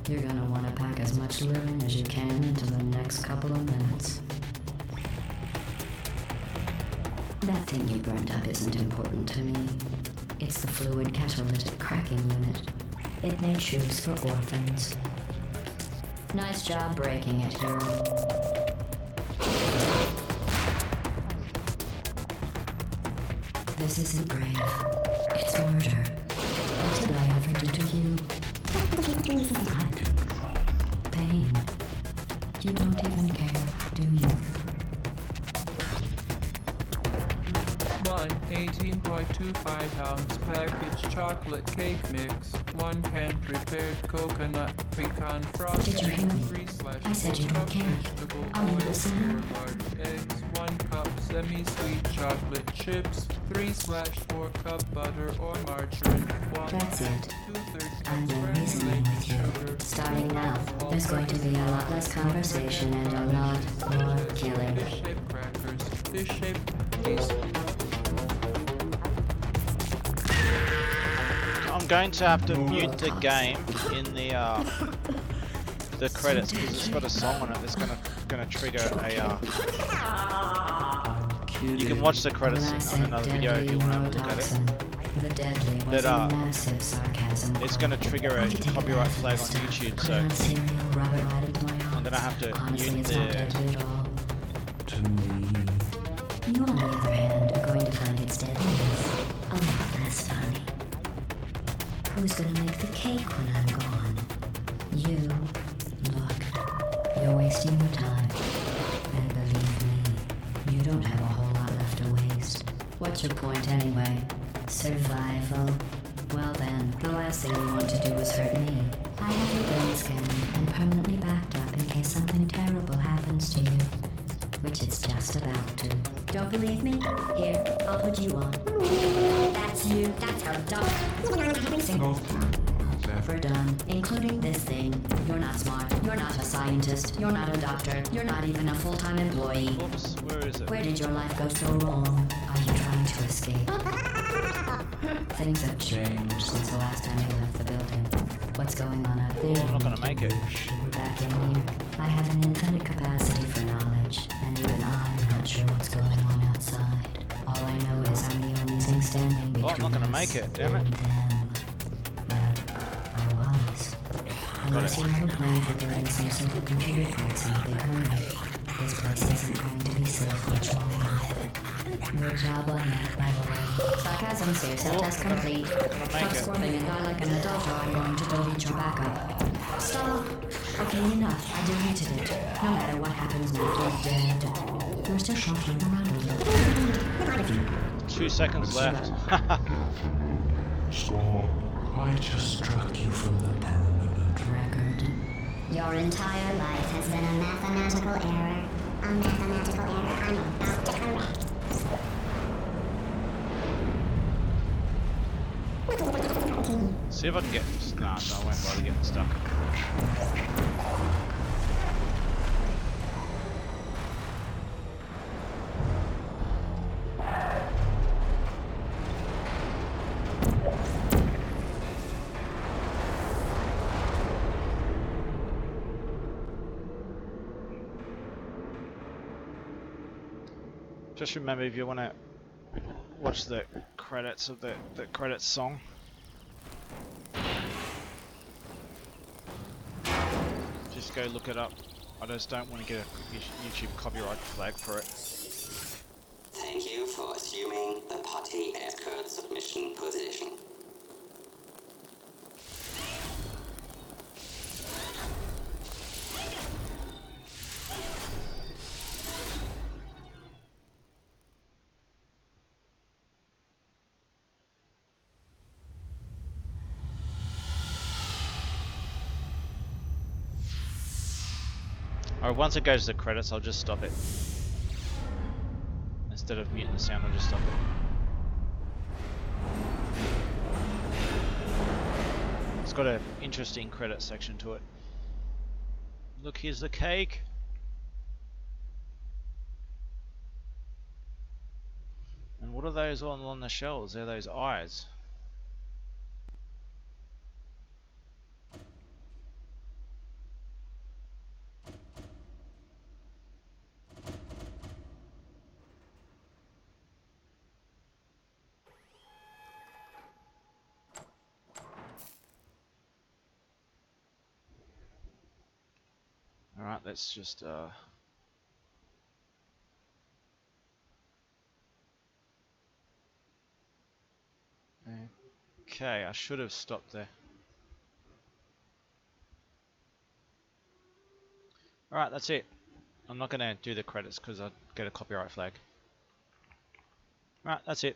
You're gonna want to pack as much living as you can into the next couple of minutes. That thing you burned up isn't important to me. It's the fluid catalytic cracking unit. It made shoes for orphans. Nice job breaking it, hero. This isn't brave. It's murder. What did I ever do to you? Pain. You don't even care, do you? 18.25 ounce packaged chocolate cake mix, 1 can prepared coconut pecan frosting, Did you hear me? 3 slash I said you don't care. vegetable I'll leave oil, this in. 4 large eggs, 1 cup semi-sweet chocolate chips, 3 slash 4 cup butter or margarine, 1 That's it. 2/3 I'm cup done reasoning granulated with you. sugar, Starting now, there's going to be a lot less conversation and a lot more killing. fish-shaped crackers, fish-shaped cookies. I'm going to have to mute the game in the credits because it's got a song on it that's gonna trigger a. You can watch the credits When I on said another video if deadly you want to look at it. neurotoxin, the deadly was That, a massive sarcasm. It's gonna trigger a I could take copyright bath flag on and stuff, YouTube, put so it on cereal, rub it right into my arms. I'm gonna have to Honestly, mute it's not the. deadly at all. To me. You, on the other hand, are going to find its deadliness a lot less funny. Who's gonna make the cake when I'm gone? You. Look, you're wasting your time. And believe me, you don't have a whole lot left to waste. What's your point anyway? Survival. Well then, the last thing you want to do is hurt me. I have your brain scanned and permanently backed up in case something terrible happens to you. Which it's just about to. Don't believe me? Here, I'll put you on. That's you. That's how dumb. Single. We're done, including this thing. You're not smart. You're not a scientist. You're not a doctor. You're not even a full-time employee. Oops, where is it? Where did your life go so wrong? Are you trying to escape? Things have changed since the last time you left the building. What's going on out there? I'm not gonna make it. Back in here, I have an infinite capacity for knowledge, and even I'm not sure what's going on outside. All I know is I'm the only thing standing between Oh, I'm not gonna us make it, damn it. and them. But I was. Unless you have a plan for building some sort of computer parts in a big hurry, this place isn't going to be safe much longer. Good job on that, by the way. Sarcasm, serious test complete. make Stop it. squirming and die like an adult or I'm going to delete your backup. Stop! Okay, enough. I deleted it. No matter what happens now, you're dead. You're still shuffling around a little. 2 seconds left. So, I just struck you from the permanent. Record. Your entire life has been a mathematical error. A mathematical error I'm about to correct. See if I can get. Nah, no, I won't bother getting stuck. Just remember if you want to watch the credits of the credits song. Just go look it up. I just don't want to get a YouTube copyright flag for it. Thank you for assuming the potty escort submission position. Or once it goes to the credits, I'll just stop it. Instead of muting the sound, I'll just stop it. It's got an interesting credit section to it. Look, here's the cake. And what are those on the shelves? They're those eyes. Alright, let's just okay, I should have stopped there. Alright, that's it. I'm not going to do the credits because I'd get a copyright flag. Alright, that's it.